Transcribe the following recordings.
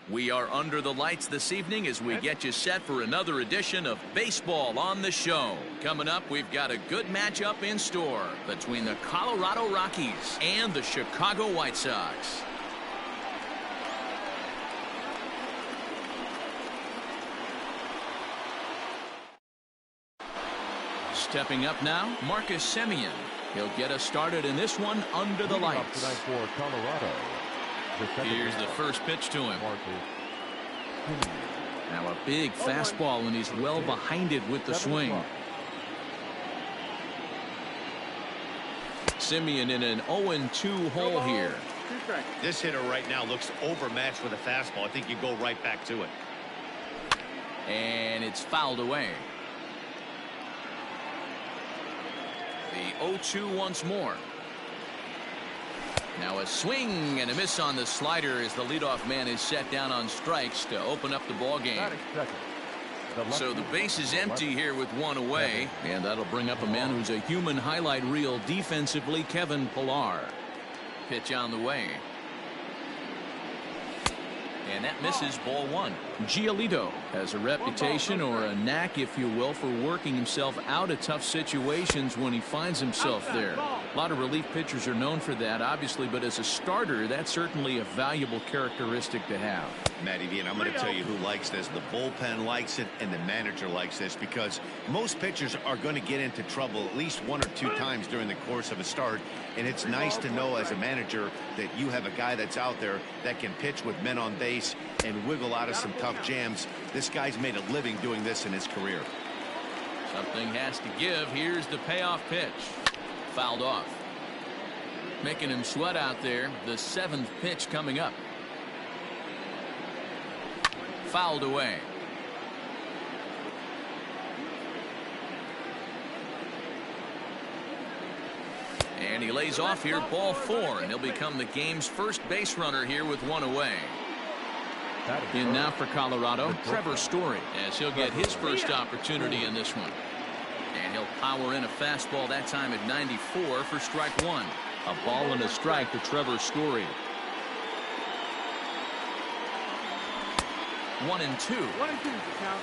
We are under the lights this evening as we get you set for another edition of Baseball on the Show. Coming up, we've got a good matchup in store between the Colorado Rockies and the Chicago White Sox. Stepping up now, Marcus Semien. He'll get us started in this one under the lights. For Colorado. Here's the first pitch to him. Now a big fastball, and he's well behind it with the swing. Semien in an 0-2 hole here. This hitter right now looks overmatched with a fastball. I think you go right back to it. And it's fouled away. The 0-2 once more. Now a swing and a miss on the slider as the leadoff man is set down on strikes to open up the ball game. So the base is empty here with one away, and that'll bring up a man who's a human highlight reel defensively, Kevin Pillar. Pitch on the way. And that misses, ball one. Giolito has a reputation, or a knack if you will, for working himself out of tough situations when he finds himself there. A lot of relief pitchers are known for that, obviously, but as a starter, that's certainly a valuable characteristic to have. Matty V, and I'm going to tell you who likes this. The bullpen likes it, and the manager likes this, because most pitchers are going to get into trouble at least one or two times during the course of a start, and it's nice to know as a manager that you have a guy that's out there that can pitch with men on base and wiggle out of some tough jams. This guy's made a living doing this in his career. Something has to give. Here's the payoff pitch. Fouled off. Making him sweat out there. The seventh pitch coming up. Fouled away. And he lays off here, ball four, and he'll become the game's first base runner here with one away. In now for Colorado, Trevor Story, as he'll get his first opportunity in this one. And he'll power in a fastball, that time at 94 for strike one. A ball and a strike to Trevor Story. 1-2. 1-2 count.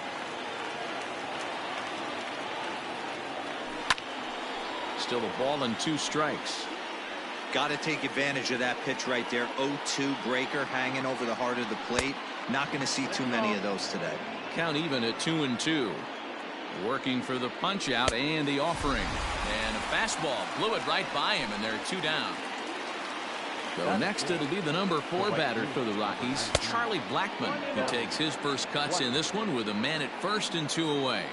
Still a ball and two strikes. Got to take advantage of that pitch right there. 0-2 breaker hanging over the heart of the plate. Not going to see too many of those today. Count even at 2-2. Working for the punch out and the offering. And a fastball blew it right by him, and they're two down. So next it'll be the number 4 batter for the Rockies, Charlie Blackmon. He takes his first cuts in this one with a man at first and 2 away.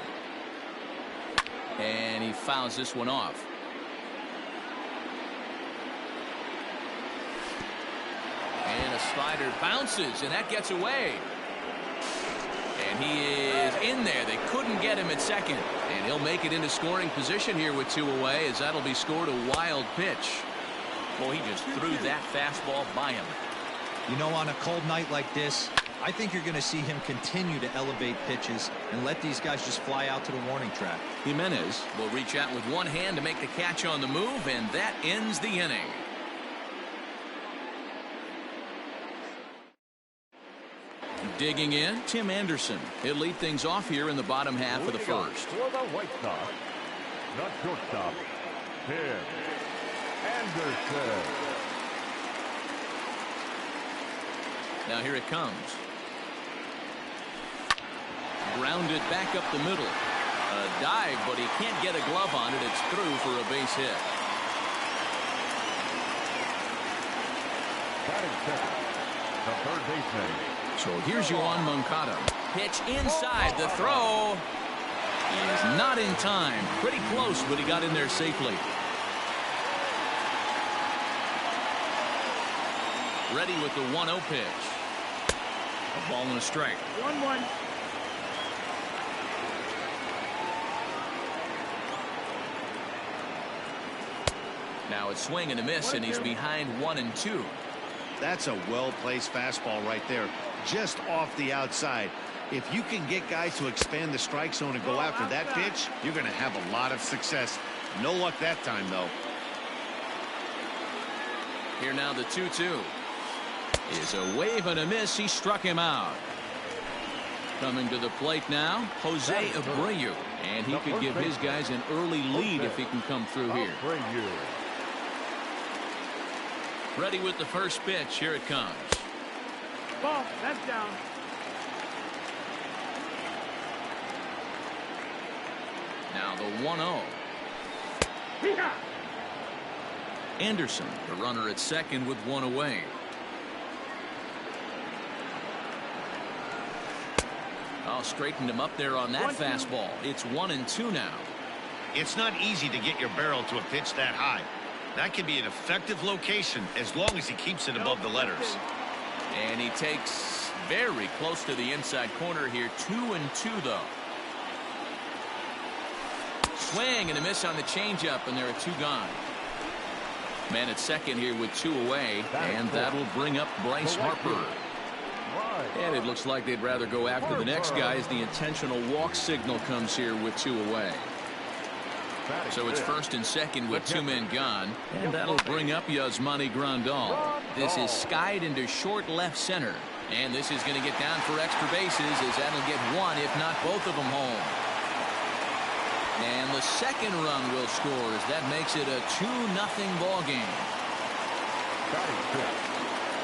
And he fouls this one off. And a slider bounces, and that gets away. And he is in there. They couldn't get him at second. And he'll make it into scoring position here with 2 away, as that'll be scored a wild pitch. Boy, he just threw that fastball by him. You know, on a cold night like this, I think you're going to see him continue to elevate pitches and let these guys just fly out to the warning track. Jimenez will reach out with one hand to make the catch on the move, and that ends the inning. Digging in, Tim Anderson. He'll lead things off here in the bottom half of the first. For the White Sox, the shortstop, Tim Anderson. Now here it comes. Grounded back up the middle. A dive, but he can't get a glove on it. It's through for a base hit. Batting second, the third baseman. So here's Yoan Moncada. Pitch inside. The throw is not in time. Pretty close, but he got in there safely. Ready with the 1-0 pitch. A ball and a strike. 1-1. Now it's swing and a miss, and he's behind 1-2. That's a well-placed fastball right there, just off the outside. If you can get guys to expand the strike zone and go after that pitch, you're going to have a lot of success. No luck that time, though. Here now the 2-2. is a wave and a miss. He struck him out. Coming to the plate now, Jose Abreu. And he could give his guys an early lead if he can come through here. Ready with the first pitch. Here it comes. Ball, that's down. Now the 1-0. Anderson, the runner at second with one away. Straightened him up there on that fastball. It's 1-2 now. It's not easy to get your barrel to a pitch that high. That can be an effective location as long as he keeps it above the letters. And he takes very close to the inside corner here. 2-2 though. Swing and a miss on the changeup, and there are two gone. Man at second here with two away, and that'll bring up Bryce Harper. And it looks like they'd rather go after the next guy as the intentional walk signal comes here with two away. So it's first and second with two men gone, and that'll bring up Yasmani Grandal. This is skied into short left center, and this is going to get down for extra bases as that'll get one, if not both of them, home. And the second run will score as that makes it a 2-0 ball game.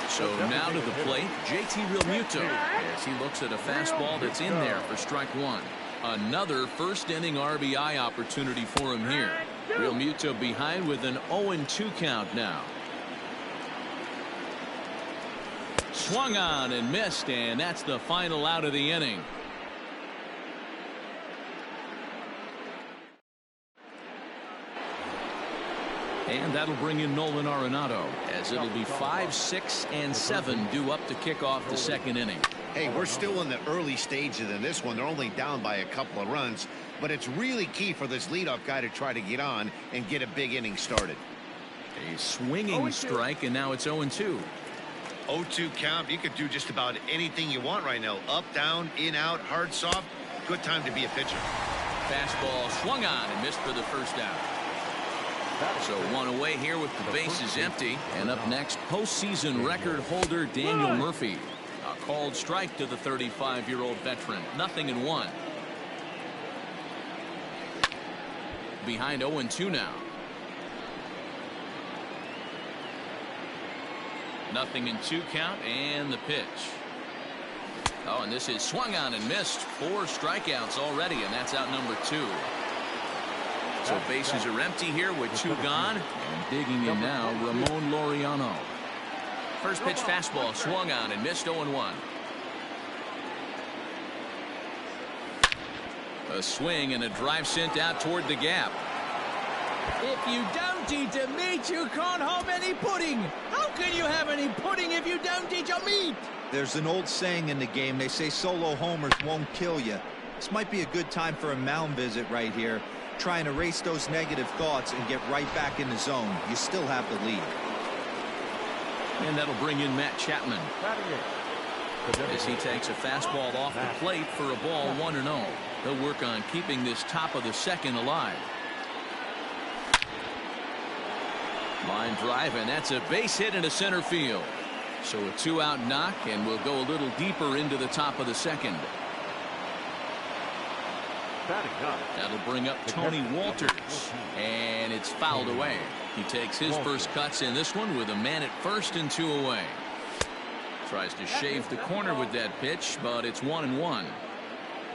So now to the plate, JT Realmuto, as he looks at a fastball that's in there for strike one. Another first inning RBI opportunity for him here. Realmuto behind with an 0-2 count now. Swung on and missed, and that's the final out of the inning. And that'll bring in Nolan Arenado, as it'll be 5, 6, and 7 due up to kick off the second inning. Hey, we're still in the early stages in this one. They're only down by a couple of runs, but it's really key for this leadoff guy to try to get on and get a big inning started. A swinging strike, and now it's 0-2. 0-2 count. You could do just about anything you want right now. Up, down, in, out, hard, soft. Good time to be a pitcher. Fastball swung on and missed for the first out. So one away here with the bases empty. And up next, postseason record holder Daniel Murphy. A called strike to the 35-year-old veteran. 0-1. Behind 0-2 now. 0-2 count, and the pitch. Oh, and this is swung on and missed. 4 strikeouts already, and that's out number 2. So bases are empty here with 2 gone. And digging in now, Ramon Laureano. First pitch fastball swung on and missed. 0-1. A swing and a drive sent out toward the gap. If you don't eat the meat, you can't have any pudding. How can you have any pudding if you don't eat your meat? There's an old saying in the game. They say solo homers won't kill you. This might be a good time for a mound visit right here. Try and erase those negative thoughts and get right back in the zone. You still have the lead. And that'll bring in Matt Chapman as he takes a fastball off the plate for a ball 1-0. He'll work on keeping this top of the second alive. Line drive, and that's a base hit into center field. So a 2-out knock, and we'll go a little deeper into the top of the second. That'll bring up Tony Walters, and it's fouled away. He takes his first cuts in this one with a man at first and 2 away. Tries to shave the corner with that pitch, but it's 1-1.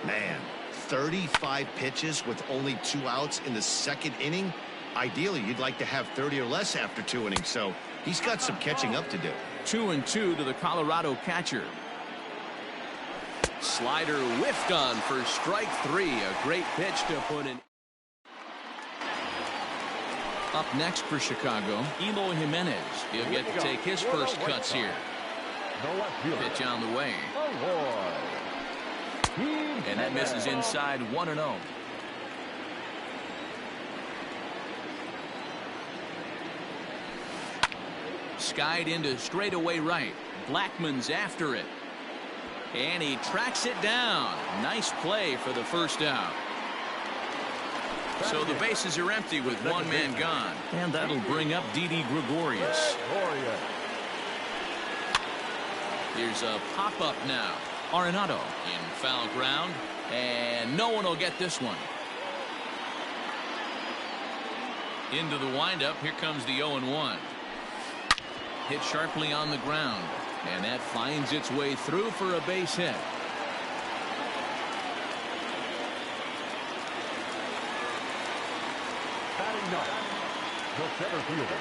Man, 35 pitches with only 2 outs in the second inning. Ideally, you'd like to have 30 or less after 2 innings, so he's got some catching up to do. 2-2 to the Colorado catcher. Slider whiffed on for strike 3. A great pitch to put in. Up next for Chicago, Eloy Jimenez. He'll get to take his first cuts here. Pitch on the way. And that misses inside. 1-0. Skied into straightaway right. Blackman's after it. And he tracks it down. Nice play for the first out. So the bases are empty with 1 man gone. And that'll bring up Didi Gregorius. Here's a pop-up now. Arenado in foul ground, and no one will get this one. Into the windup. Here comes the 0-1. Hit sharply on the ground, and that finds its way through for a base hit. Batting ninth, the center fielder,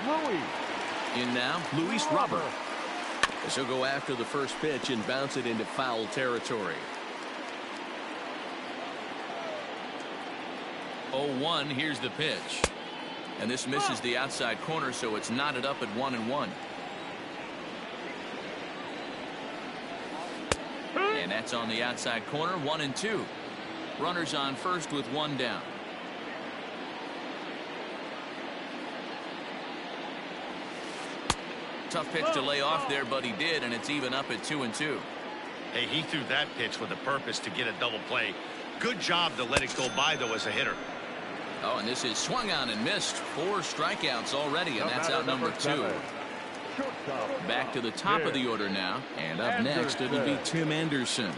Louis. In now, Luis Robert. As he'll go after the first pitch and bounce it into foul territory. 0-1. Here's the pitch. And this misses the outside corner, so it's knotted up at 1-1. And that's on the outside corner, 1-2. Runners on first with one down. Tough pitch to lay off there, but he did, and it's even up at 2-2. Hey, he threw that pitch with a purpose to get a double play. Good job to let it go by, though, as a hitter. Oh, and this is swung on and missed. 4 strikeouts already, and that's out number 2. Back to the top of the order now, and up next it'll be Tim Anderson.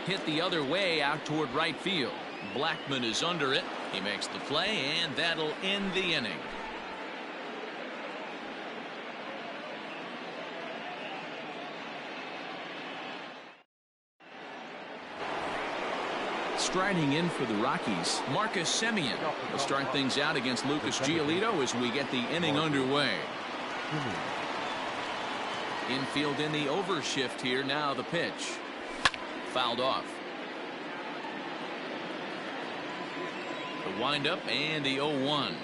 Hit the other way out toward right field. Blackman is under it. He makes the play, and that'll end the inning. Striding in for the Rockies, Marcus Semien will start things out against Lucas Giolito as we get the inning underway. Infield in the overshift here. Now the pitch. Fouled off. The windup and the 0-1.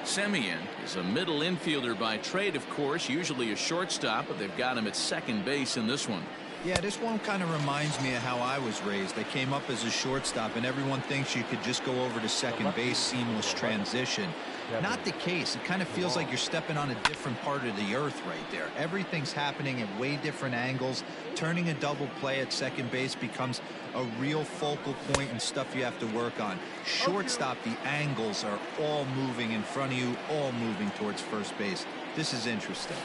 Semien is a middle infielder by trade, of course, usually a shortstop, but they've got him at second base in this one. Yeah, this one kind of reminds me of how I was raised. I came up as a shortstop, and everyone thinks you could just go over to second base, seamless transition. Not the case. It kind of feels like you're stepping on a different part of the earth right there. Everything's happening at way different angles. Turning a double play at second base becomes a real focal point and stuff you have to work on. Shortstop, the angles are all moving in front of you, all moving towards first base. This is interesting.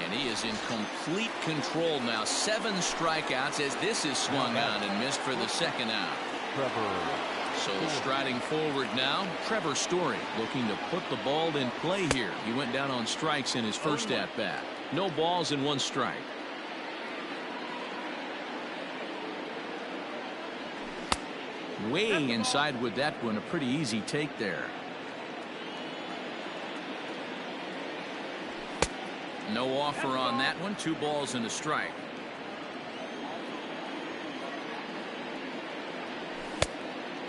And he is in complete control now. 7 strikeouts as this is swung on and missed for the second out. So striding forward now, Trevor Story looking to put the ball in play here. He went down on strikes in his first at bat. No balls and 1 strike. Way inside with that one. A pretty easy take there. No offer on that one. 2 balls and a strike.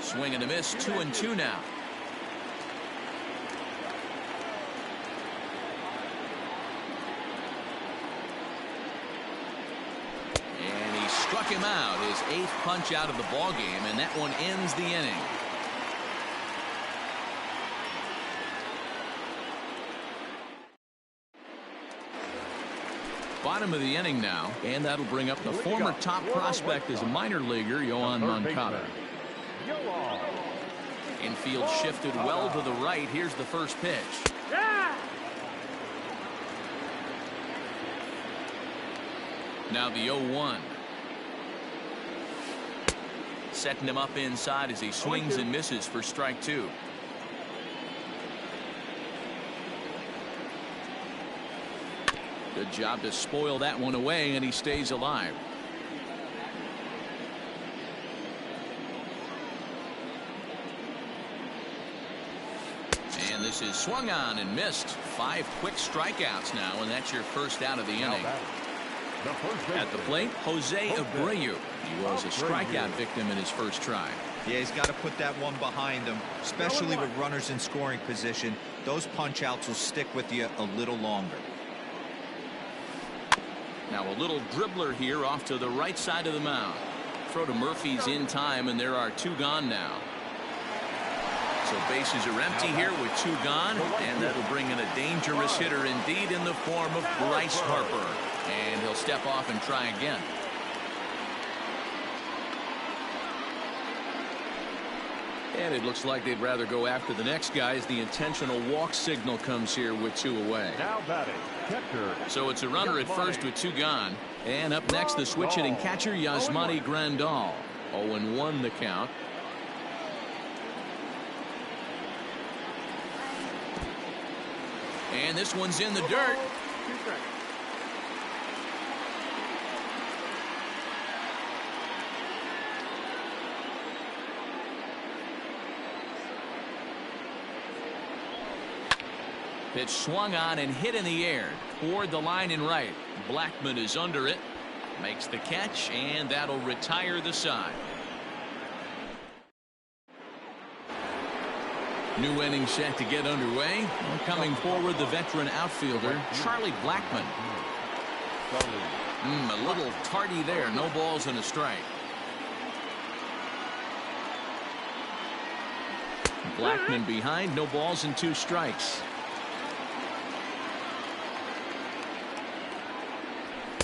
Swing and a miss. 2-2 now. And he struck him out. His 8th punch out of the ball game, and that one ends the inning. Bottom of the inning now, and that'll bring up the former top prospect as a minor leaguer, Yoan Moncada. Infield shifted well to the right. Here's the first pitch. Now the 0-1. Setting him up inside as he swings and misses for strike 2. Good job to spoil that one away, and he stays alive. And this is swung on and missed. 5 quick strikeouts now, and that's your first out of the inning. At the plate, Jose Abreu. He was a strikeout victim in his first try. Yeah, he's got to put that one behind him, especially with runners in scoring position. Those punch outs will stick with you a little longer. Now a little dribbler here off to the right side of the mound. Throw to Murphy's in time, and there are 2 gone now. So bases are empty here with 2 gone, and that'll bring in a dangerous hitter indeed in the form of Bryce Harper. And he'll step off and try again. And it looks like they'd rather go after the next guy as the intentional walk signal comes here with 2 away. Now batting, catcher. So it's a runner at first with 2 gone. And up next, the switch hitting catcher, Yasmani Grandal. 0-1 the count. And this one's in the dirt. Pitch swung on and hit in the air toward the line and right. Blackman is under it, makes the catch, and that'll retire the side. New inning set to get underway. Coming forward, the veteran outfielder Charlie Blackman. A little tardy there. No balls and a strike. Blackman behind. No balls and 2 strikes.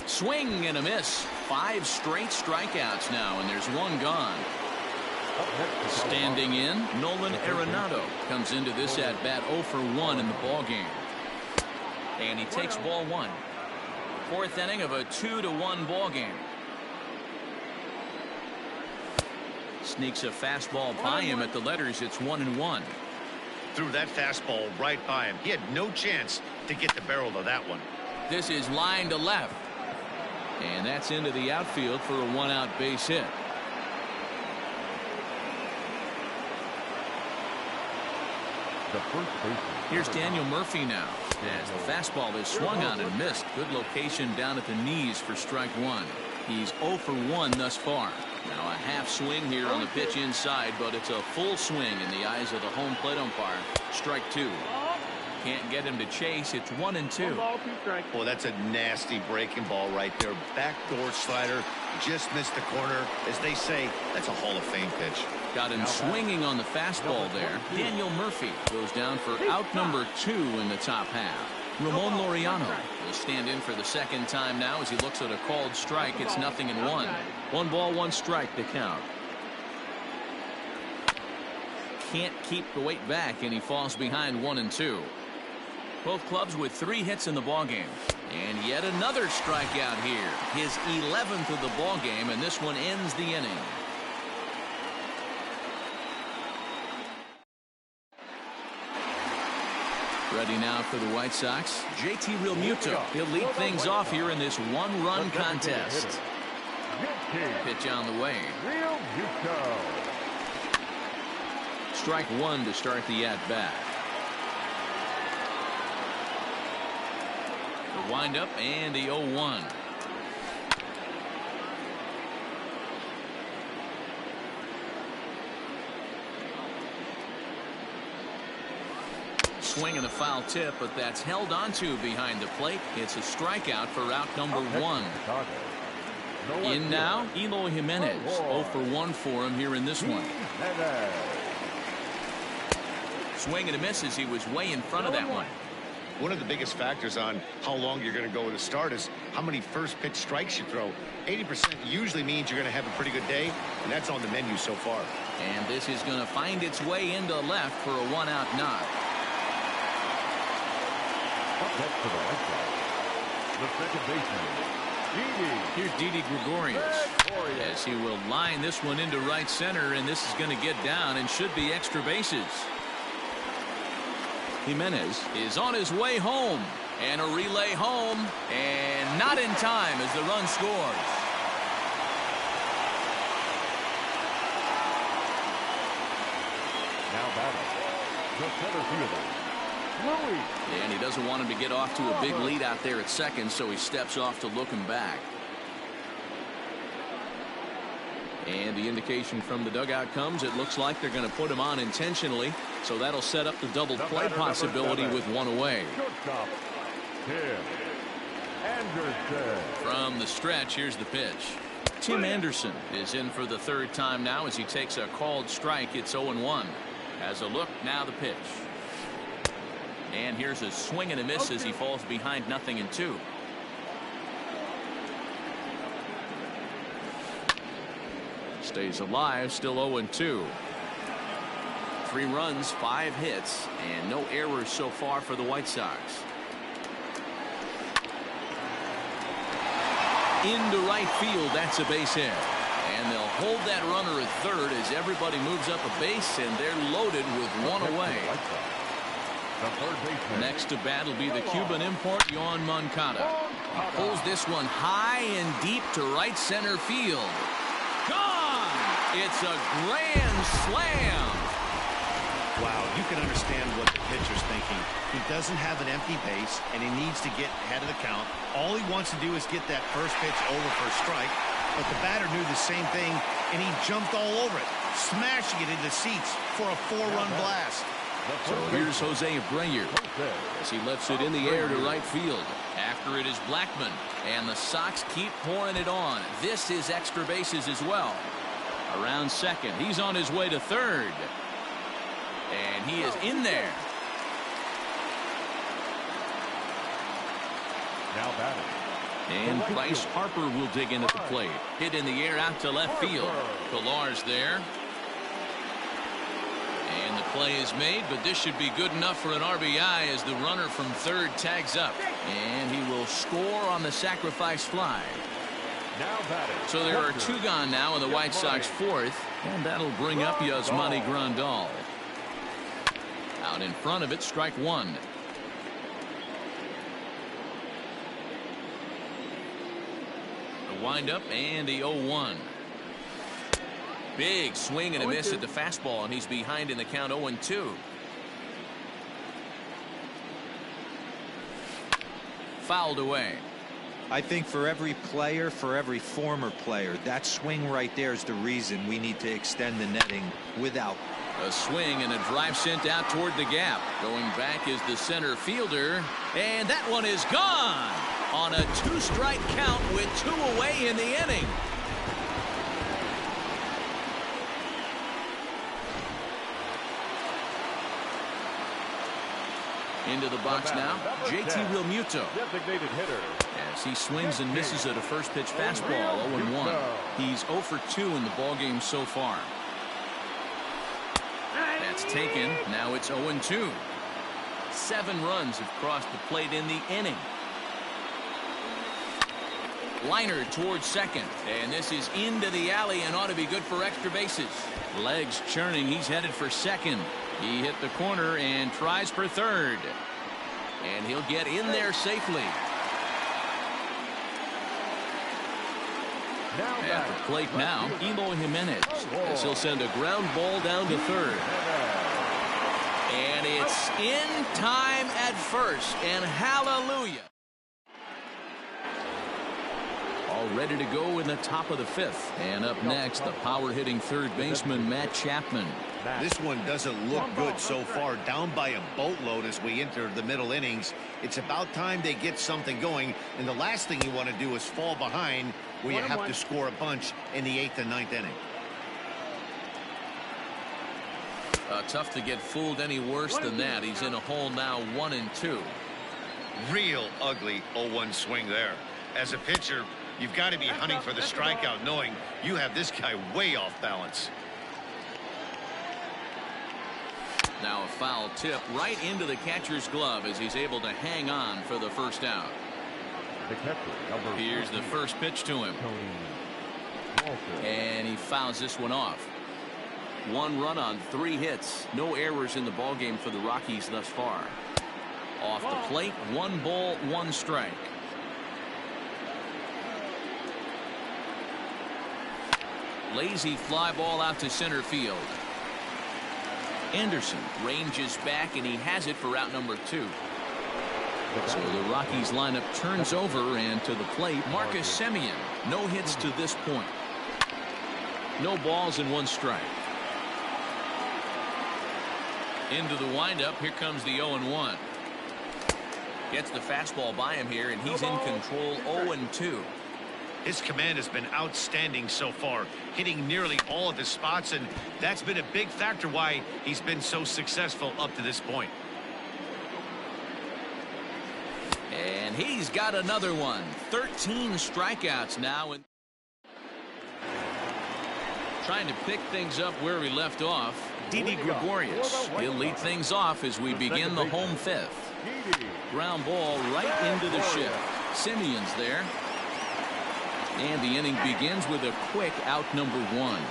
Swing and a miss. 5 straight strikeouts now, and there's 1 gone. Standing in, Nolan Arenado comes into this at bat 0 for 1 in the ball game. And he takes ball 1. 4th inning of a 2-1 ball game. Sneaks a fastball by him at the letters. It's 1-1. Threw that fastball right by him. He had no chance to get the barrel of that one. This is line to left. And that's into the outfield for a 1-out base hit. Here's Daniel Murphy now, as the fastball is swung on and missed. Good location down at the knees for strike 1. He's 0 for 1 thus far. Now a half swing here on the pitch inside, but it's a full swing in the eyes of the home plate umpire. Strike 2. Can't get him to chase. It's 1-2. Well, that's a nasty breaking ball right there. Backdoor slider, just missed the corner. As they say, that's a Hall of Fame pitch. Got him swinging on the fastball there. Daniel Murphy goes down for out number 2 in the top half. Ramon Laureano will stand in for the 2nd time now as he looks at a called strike. It's 0-1. 1 ball, 1 strike to count. Can't keep the weight back, and he falls behind 1-2. Both clubs with 3 hits in the ballgame. And yet another strikeout here. His 11th of the ballgame, and this one ends the inning. Ready now for the White Sox, JT Realmuto. He'll lead things off here in this 1-run contest. Pitch on the way. Strike 1 to start the at-bat. The windup and the 0-1. Swing and a foul tip, but that's held onto behind the plate. It's a strikeout for out number 1. In now, Eloy Jimenez. 0 for 1 for him here in this one. Swing and a miss as he was way in front of that one. One of the biggest factors on how long you're going to go with a start is how many first pitch strikes you throw. 80% usually means you're going to have a pretty good day, and that's on the menu so far. And this is going to find its way into left for a 1-out knock. The second baseman, Here's Didi Gregorius as he will line this one into right center, and this is going to get down and should be extra bases. Jimenez is on his way home, and a relay home, and not in time as the run scores. now batting, the center fielder, Louis. And he doesn't want him to get off to a big lead out there at second, so he steps off to look him back. And the indication from the dugout comes, it looks like they're going to put him on intentionally, so that'll set up the double play possibility with 1 away. Shortstop, Tim Anderson. From the stretch, here's the pitch. Tim Anderson is in for the 3rd time now as he takes a called strike. It's 0-1. Has a look, now the pitch. And here's a swing and a miss as he falls behind 0-2. Stays alive, still 0-2. 3 runs, 5 hits, and no errors so far for the White Sox. Into right field, that's a base hit. And they'll hold that runner at third as everybody moves up a base, and they're loaded with 1 away. Next to bat will be the Cuban import, Yoan Moncada. He pulls this one high and deep to right center field. Gone! It's a grand slam. Wow, you can understand what the pitcher's thinking. He doesn't have an empty base, and he needs to get ahead of the count. All he wants to do is get that first pitch over for a strike, but the batter knew the same thing, and he jumped all over it, smashing it into seats for a 4-run blast. So here's Jose Abreu as he lifts it in the air to right field. After it is Blackman, and the Sox keep pouring it on. This is extra bases as well. Around second, he's on his way to third. And he is in there. Now batting. And Bryce Harper will dig in at the plate. Hit in the air out to left field. Pillar's there. And the play is made, but this should be good enough for an RBI as the runner from third tags up. And he will score on the sacrifice fly. So there are 2 gone now in the White Sox 4th, and that'll bring up Yasmani Grandal. Out in front of it, strike 1. The windup and the 0-1. Big swing and a miss at the fastball, and he's behind in the count 0-2. Fouled away. I think for every player, for every former player, that swing right there is the reason we need to extend the netting without. A swing and a drive sent out toward the gap. Going back is the center fielder, and that one is gone on a 2-strike count with 2 away in the inning. Into the box now, JT Realmuto. Designated hitter. As he swings and misses at a first pitch fastball, 0-1. He's 0 for 2 in the ballgame so far. That's taken. Now it's 0-2. 7 runs have crossed the plate in the inning. Liner towards second, and this is into the alley and ought to be good for extra bases. Legs churning, he's headed for second. He hit the corner and tries for third, and he'll get in there safely. At the plate now, Eloy Jimenez, as he'll send a ground ball down to third. And it's in time at first, and hallelujah. All ready to go in the top of the 5th. And up next, the power-hitting third baseman, Matt Chapman. This one doesn't look good so far, down by a boatload as we enter the middle innings. It's about time they get something going, and the last thing you want to do is fall behind where you have to score a bunch in the 8th and 9th inning. Tough to get fooled any worse than that. He's in a hole now, 1-2. Real ugly 0-1 swing there. As a pitcher, you've got to be hunting for the strikeout, knowing you have this guy way off balance. Now a foul tip right into the catcher's glove as he's able to hang on for the first out. Here's the first pitch to him. And he fouls this one off. 1 run on 3 hits. No errors in the ballgame for the Rockies thus far. Off the plate, 1 ball, 1 strike. Lazy fly ball out to center field. Anderson ranges back, and he has it for out number 2. So the Rockies lineup turns over, and to the plate, Marcus Semien. No hits to this point. No balls and 1 strike. Into the windup. Here comes the 0-1. Gets the fastball by him here, and he's in control. 0-2. His command has been outstanding so far, hitting nearly all of his spots, and that's been a big factor why he's been so successful up to this point. And he's got another one. 13 strikeouts now. Trying to pick things up where we left off. Didi Gregorius. He'll lead things off as we begin the home fifth. Ground ball right into the shift. Simeon's there. And the inning begins with a quick out number 1.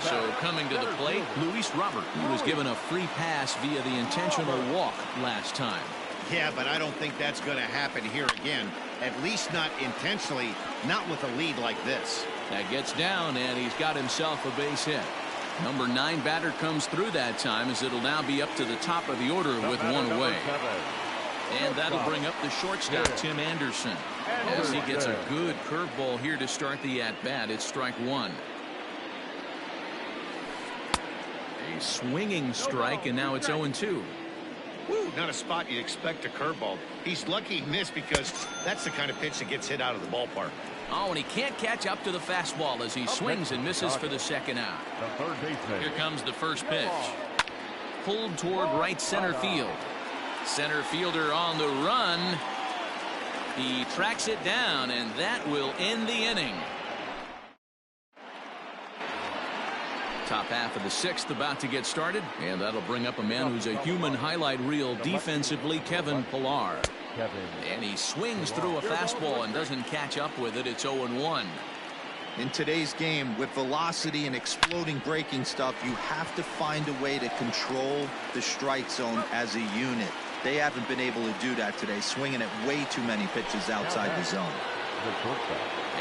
So coming to the plate, Luis Robert. He was given a free pass via the intentional walk last time. Yeah, but I don't think that's going to happen here again. At least not intentionally, not with a lead like this. That gets down, and he's got himself a base hit. Number 9 batter comes through that time, as it'll now be up to the top of the order with 1 away. And that'll bring up the shortstop, Tim Anderson, as he gets a good curveball here to start the at-bat. It's strike 1. A swinging strike, and now it's 0-2. Woo, not a spot you'd expect a curveball. He's lucky he missed because that's the kind of pitch that gets hit out of the ballpark. Oh, and he can't catch up to the fastball as he swings and misses for the second out. Here comes the first pitch. Pulled toward right center field. Center fielder on the run. He tracks it down, and that will end the inning. Top half of the 6th about to get started, and that'll bring up a man who's a human highlight reel defensively, Kevin Pillar. And he swings through a fastball and doesn't catch up with it. It's 0-1. In today's game, with velocity and exploding breaking stuff, you have to find a way to control the strike zone as a unit. They haven't been able to do that today, swinging at way too many pitches outside the zone.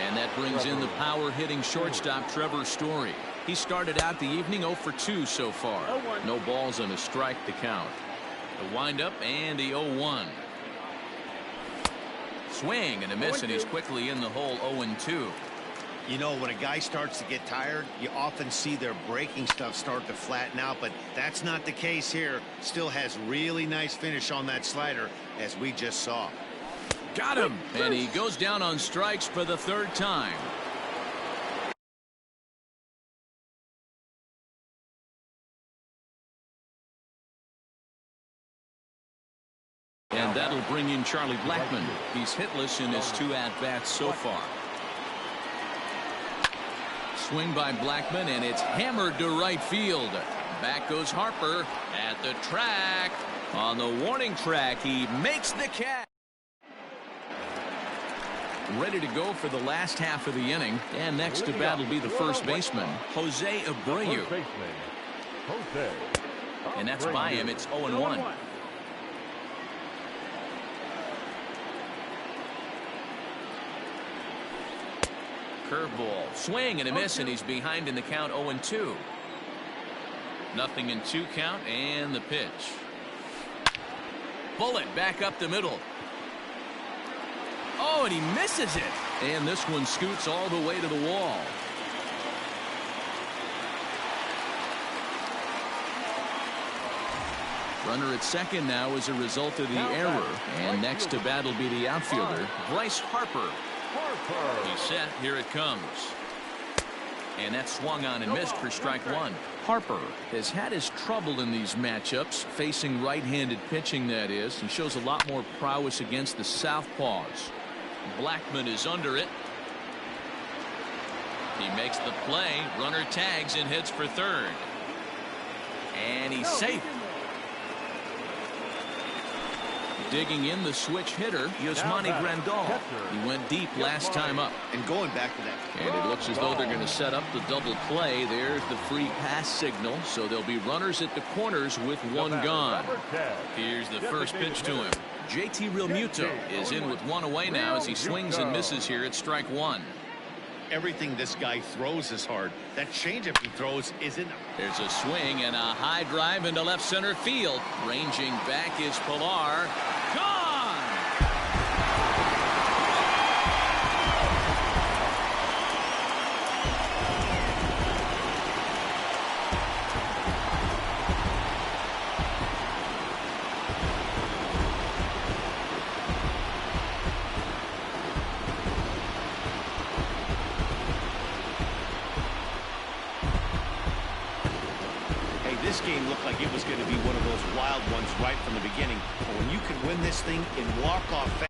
And that brings in the power-hitting shortstop, Trevor Story. He started out the evening 0 for 2 so far. No balls and a strike to count. The windup and the 0-1. Swing and a miss, and he's quickly in the hole. 0-2. You know, when a guy starts to get tired, you often see their breaking stuff start to flatten out, but that's not the case here. Still has really nice finish on that slider, as we just saw. Got him, and he goes down on strikes for the 3rd time. And that'll bring in Charlie Blackmon. He's hitless in his 2 at-bats so far. Swing by Blackmon, and it's hammered to right field. Back goes Harper at the track. On the warning track, he makes the catch. Ready to go for the last half of the inning. And next to bat will be the first baseman, Jose Abreu. And that's by him. It's 0-1. Curveball, swing and a miss, and he's behind in the count. 0-2. Nothing in 2 count, and the pitch. Bullet back up the middle. Oh, and he misses it. And this one scoots all the way to the wall. Runner at second now as a result of the error. And next to bat will be the outfielder, Bryce Harper. He's set. Here it comes. And that swung on and missed for strike 1. Harper has had his trouble in these matchups, facing right-handed pitching, that is. He shows a lot more prowess against the southpaws. Blackmon is under it. He makes the play. Runner tags and hits for 3rd. And he's safe. Digging in the switch hitter, Yasmani Grandal. He went deep last time up. And going back to that. And it looks as though they're going to set up the double play. There's the free pass signal. So there'll be runners at the corners with 1 gone. Here's the first pitch to him. JT Realmuto is in with 1 away now as he swings and misses here at strike 1. Everything this guy throws is hard. That changeup he throws isn't. There's a swing and a high drive into left center field. Ranging back is Pillar. Gone! This game looked like it was going to be one of those wild ones right from the beginning. But when you can win this thing in walk-off fashion,